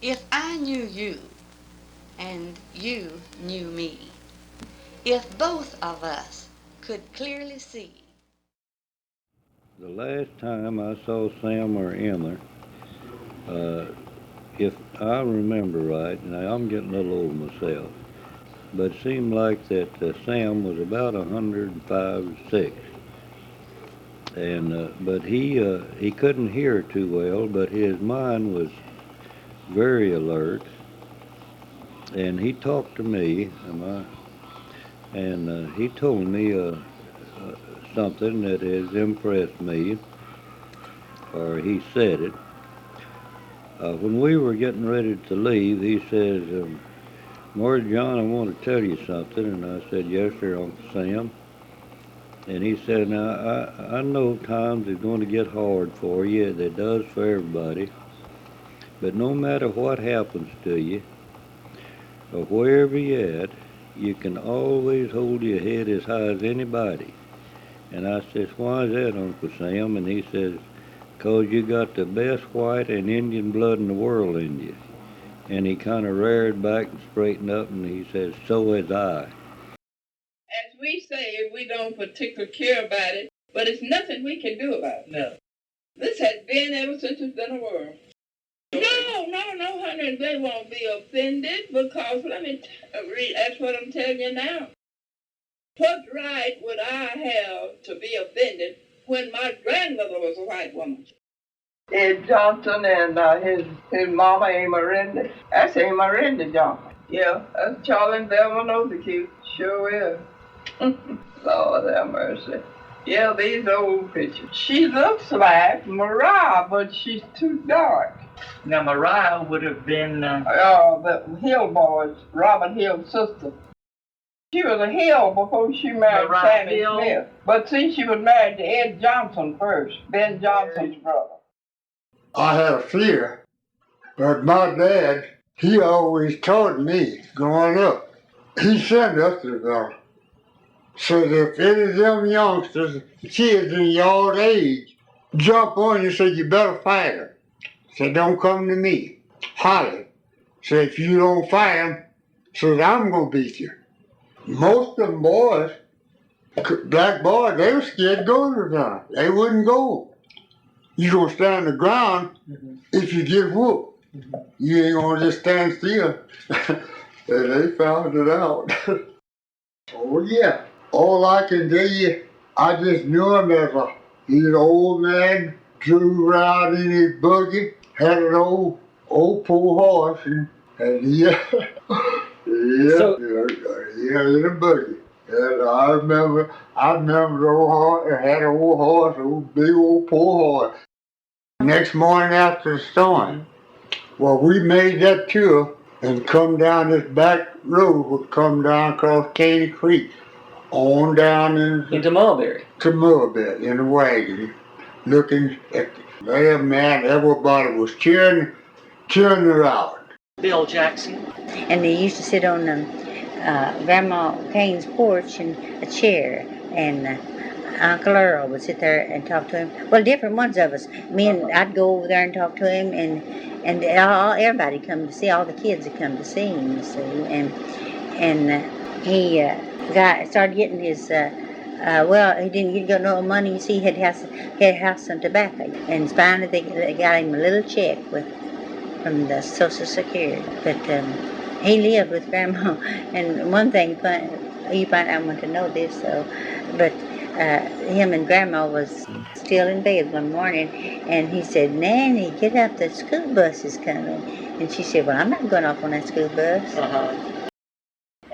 If I knew you and you knew me, if both of us could clearly see. The last time I saw Sam or Emma, if I remember right, now I'm getting a little old myself, but it seemed like that Sam was about 105 or 6. And but he couldn't hear too well, but his mind was very alert, and he talked to me, and he told me something that has impressed me, or he said it. When we were getting ready to leave, he says, Maury John, I want to tell you something. And I said, yes, sir, Uncle Sam. And he said, now, I know times are going to get hard for you. It does for everybody. But no matter what happens to you, or wherever you're at, you can always hold your head as high as anybody. And I says, why is that, Uncle Sam? And he says, 'cause you got the best white and Indian blood in the world in you. And he kind of reared back and straightened up, and he says, so is I. As we say, we don't particularly care about it, but it's nothing we can do about it. No. This has been ever since it's been a world. No, honey, they won't be offended because, let me read, that's what I'm telling you now. What right would I have to be offended when my grandmother was a white woman? Ed Johnson and his mama, Amarinda. That's Amarinda Johnson. Yeah, that's Charlie and Velma Nosecute. Sure is. Lord have mercy. Yeah, these old pictures. She looks like Mariah, but she's too dark. Now, Mariah would have been... the Hill boys, Robert Hill's sister. She was a Hill before she married Sammy Smith. But see, she was married to Ed Johnson first, Ben Johnson's brother. I had a fear, but my dad, he always taught me growing up. He sent us to them. So if any of them youngsters, kids in your age, jump on you, say you better fight them. Say don't come to me. Holler. Say if you don't fight them, so I'm gonna beat you. Most of them boys, black boys, they were scared to go to them. They wouldn't go. You gonna stand on the ground if you get whooped. You ain't gonna just stand still. And they found it out. Oh yeah. All I can tell you, I just knew him as he's an old man, drew around in his buggy, had an old poor horse, and yeah, in a buggy. And I remember the old horse, had an old horse, old big old poor horse. Next morning after the storm, well, we made that tour and come down this back road, would come down across Caney Creek, on down into Mulberry. To Mulberry in a wagon, looking at there, man, everybody was cheering her out. Bill Jackson. And they used to sit on Grandma Kane's porch in a chair, and Uncle Earl would sit there and talk to him. Well, different ones of us. I'd go over there and talk to him, and everybody come to see. All the kids would come to see him, you see. And he started getting his. He didn't get no money. You see, he had house and tobacco, and finally they got him a little check from the Social Security. But he lived with Grandma, and one thing you might not want to know this though, but him and Grandma was still in bed one morning, and he said, "Nanny, get up, the school bus is coming." And she said, "Well, I'm not going off on that school bus."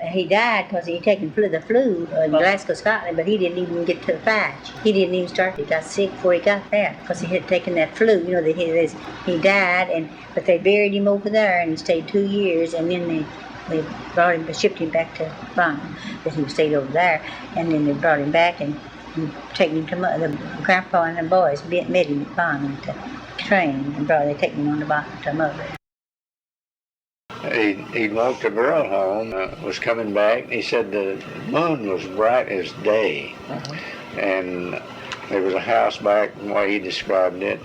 He died because he taken the flu in Glasgow, Scotland, but he didn't even get to the fight. He didn't even start. He got sick before he got there because he had taken that flu. You know, he died, but they buried him over there and he stayed 2 years, and then they shipped him back to Bonham, but he stayed over there, and then they brought him back and taken him to the grandpa and the boys met him at Bonham to train, and they taken him on the bottom to Mother. He walked the girl home, was coming back. He said the moon was bright as day. And there was a house back, the way he described it,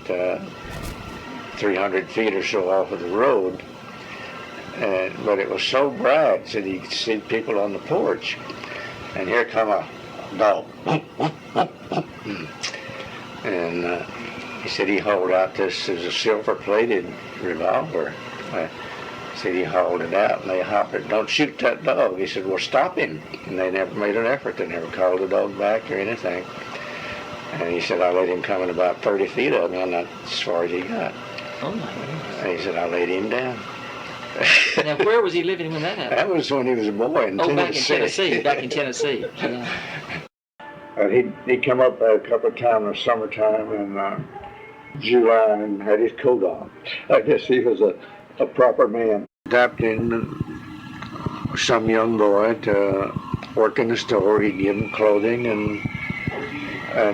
300 feet or so off of the road. But it was so bright, said he could see people on the porch. And here come a dog. And he said he hauled out this as a silver-plated revolver. Said he hauled it out, and they hollered, "Don't shoot that dog." He said, "Well, stop him." And they never made an effort. They never called the dog back or anything. And he said, "I let him come in about 30 feet of me, and that's as far as he got." Oh, my. And he said, "I laid him down." Now, where was he living when that happened? That was when he was a boy in Tennessee. Back in Tennessee. Back in Tennessee. Yeah. He'd come up there a couple of times in the summertime in July and had his coat on. I guess he was a proper man. Adopting some young boy to work in the store. He'd give him clothing and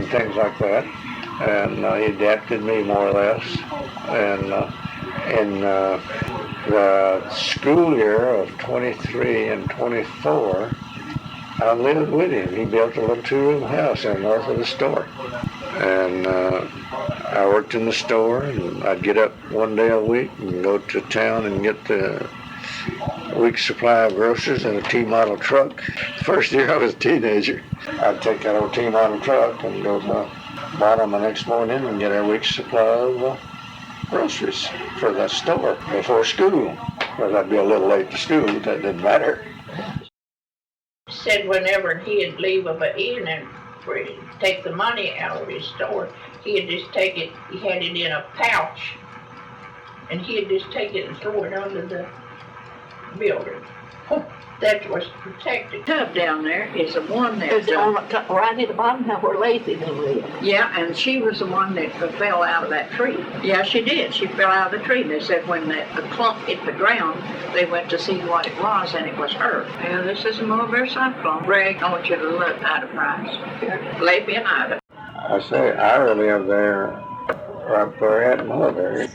things like that. And he adapted me more or less. And in the school year of 23 and 24, I lived with him. He built a little two-room house in north of the store. And I worked in the store, and I'd get up one day a week and go to town and get the week's supply of groceries in a T-model truck. The first year I was a teenager, I'd take that old T-model truck and go to the bottom the next morning and get our week's supply of groceries for the store before school. Because I'd be a little late to school, but that didn't matter. Said whenever he'd leave of an evening for take the money out of his store, he'd just take it, he had it in a pouch, and he'd just take it and throw it under the building. That was protected. Tub down there is the one that right at the bottom of where Lazy lived. Yeah, and she was the one that fell out of that tree. Yeah, she did. She fell out of the tree. They said when the clump hit the ground, they went to see what it was, and it was her. Yeah, this is a Mulberry cyclone. Greg, I want you to look at a price. Lady and Ida. I say I live there, right there at Mulberry.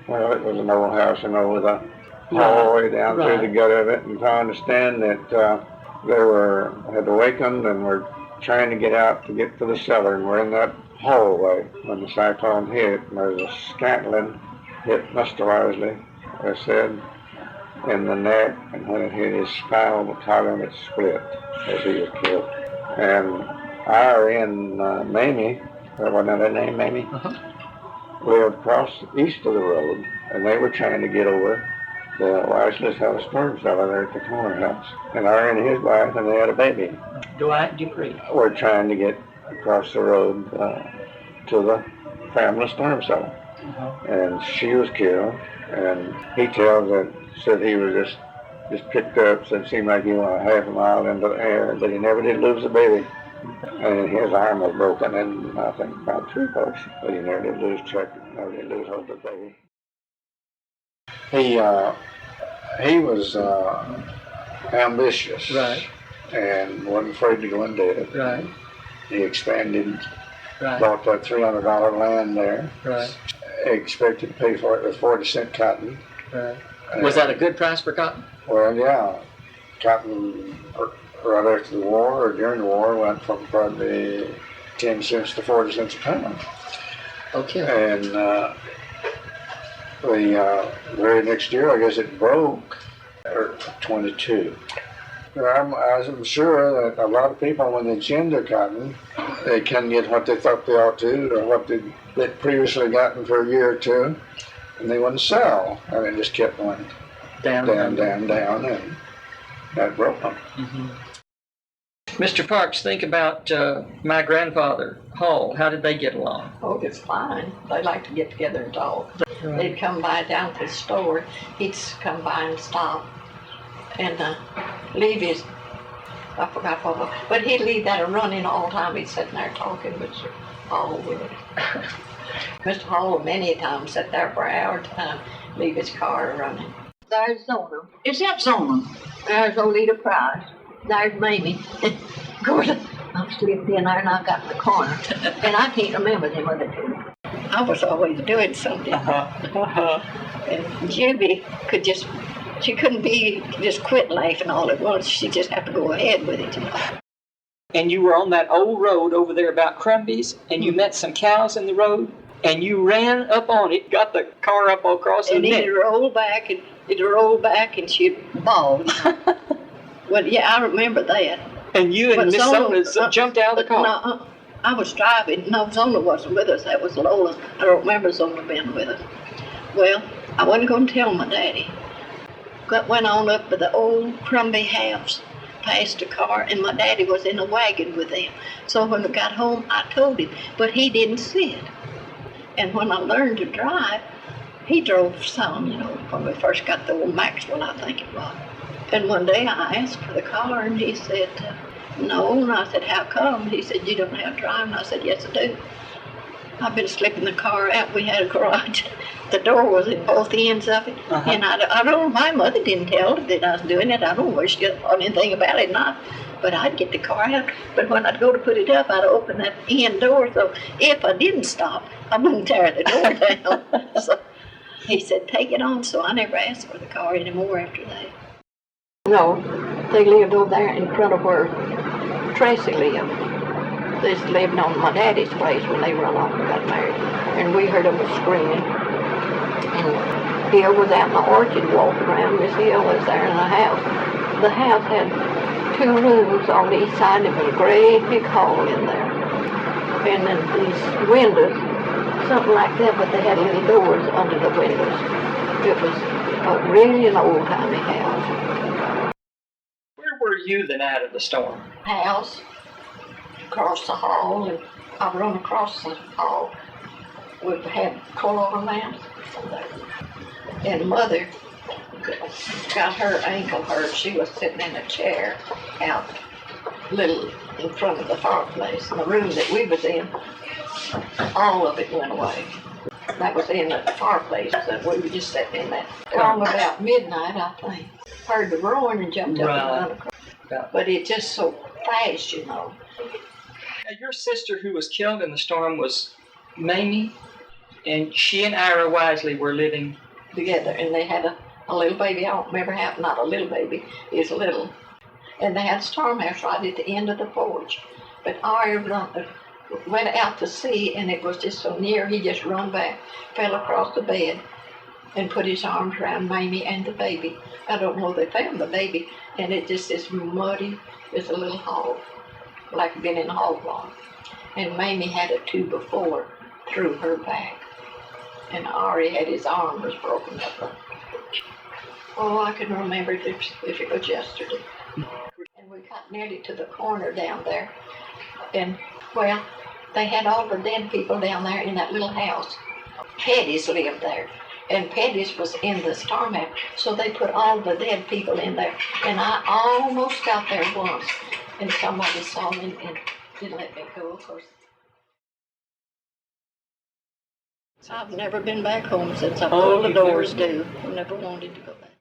Well, it was an old house, with a hallway down through the gut of it, and I understand that they had awakened and were trying to get out to get to the cellar, and we're in that hallway when the cyclone hit, and there was a scantling hit Mr. Wisely, I said, in the neck, and when it hit his spinal column, it split as he was killed. And our in Mamie, wasn't that name, Mamie? Lived across east of the road, and they were trying to get over. The Wisely's had a sperm cellar there at the corner house. And I and his wife, and they had a baby. Dwight Dupree. We're trying to get across the road to the family sperm cellar. And she was killed. And he said he was just picked up, said it seemed like he went a half a mile into the air, but he never did lose the baby. And his arm was broken in, I think, about 3 parts. But he never did lose never did lose hold of the baby. He was ambitious, right, and wasn't afraid to go in debt. Right. He expanded, right, bought that $300 land there. Right. He expected to pay for it with 40-cent cotton. Right. Was that a good price for cotton? Well, yeah. Cotton right after the war or during the war went from probably 10 cents to 40 cents a pound. Okay. And the very next year, I guess it broke, or 22. I'm sure that a lot of people, when they gin their cotton, they can get what they thought they ought to, or what they'd previously gotten for a year or two, and they wouldn't sell. And it just kept going down, and that broke them. Mm-hmm. Mr. Parks, think about my grandfather, Hall. How did they get along? Oh, it's fine. They like to get together and talk. Right. They'd come by down to the store. He'd come by and stop and leave his, I forgot what it was, but he'd leave that running all the time. He'd sit there talking with Mr. Hall with it. Mr. Hall many times sat there for an hour at a time, leave his car running. There's Zona. Is that Zona? There's Olita Price. There's Mamie. Gordon, I'm slipped in there and I got in the corner. And I can't remember them other two. I was always doing something. And Juby she couldn't just quit laughing all at once. She just had to go ahead with it. And you were on that old road over there about Crumby's, and you met some cows in the road, And you ran up on it, got the car up across the And neck. it rolled back, and she bawled. Well, yeah, I remember that. And you and But Miss Zona jumped out of the car. No, I was driving. No, Zona wasn't with us. That was Lola. I don't remember Zona being with us. Well, I wasn't going to tell my daddy. Went on up to the old Crumbie house, past the car, and my daddy was in a wagon with them. So when I got home, I told him, but he didn't see it. And when I learned to drive, he drove some, when we first got the old Maxwell, I think it was. And one day I asked for the car, and he said, no. And I said, how come? He said, you don't have to drive. And I said, yes, I do. I've been slipping the car out. We had a garage. The door was at both ends of it. Uh-huh. And I don't know, my mother didn't tell her that I was doing it. I don't know where she thought anything about it, but I'd get the car out. But when I'd go to put it up, I'd open that end door. So if I didn't stop, I wouldn't tear the door down. So he said, take it on. So I never asked for the car anymore after that. No, they lived over there in front of where Tracy lived. They lived on my daddy's place when they run off and got married. And we heard them screaming. And Hill was out in the orchard walking around. Miss Hill was there in the house. The house had 2 rooms on the east side. There was a great big hall in there. And then these windows, something like that, but they had little doors under the windows. It was really an old-timey house. Where were you the night of the storm? House, across the hall, and I run across the hall. We had color lamps there. And Mother got her ankle hurt. She was sitting in a chair out little in front of the fireplace. In the room that we was in, all of it went away. That was in the fireplace that we were just sitting in that. Along about midnight, I think. Heard the roaring and jumped up and run across. Yeah. But it just so fast, Now, your sister who was killed in the storm was Mamie, and she and Ira Wisely were living together, and they had a little baby. I don't remember how, not a little baby, it's little. And they had a storm house right at the end of the porch. But Ira went out to sea, and it was just so near, he just run back, fell across the bed, and put his arms around Mamie and the baby. I don't know, they found the baby, and it just is muddy as a little hog, like it'd been in a hog log. And Mamie had a 2x4 through her back. And Ari had his arm was broken up. Oh, I can remember it if it was yesterday. And we got nearly to the corner down there. And, well, they had all the dead people down there in that little house. Petty's lived there. And Petty's was in the storm house, so they put all the dead people in there. And I almost got there once, and somebody saw me and didn't let me go, of course. I've never been back home since I pulled the doors due. I never wanted to go back.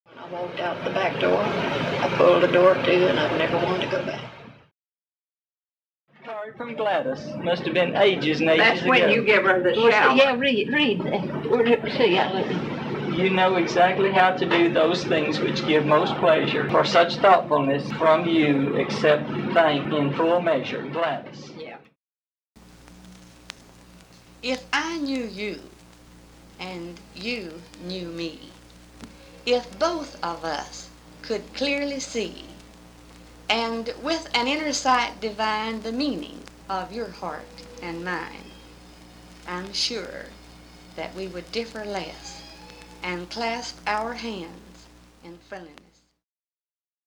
When I walked out the back door, I pulled the door to, and I've never wanted to go back. Sorry from Gladys. Must have been ages and ages ago. That's when you give her the shout. Yeah, read that. See, you know exactly how to do those things which give most pleasure. For such thoughtfulness from you, accept thank in full measure. Gladys. Yeah. If I knew you, and you knew me, if both of us could clearly see, and with an inner sight divine the meaning of your heart and mine, I'm sure that we would differ less and clasp our hands in friendliness.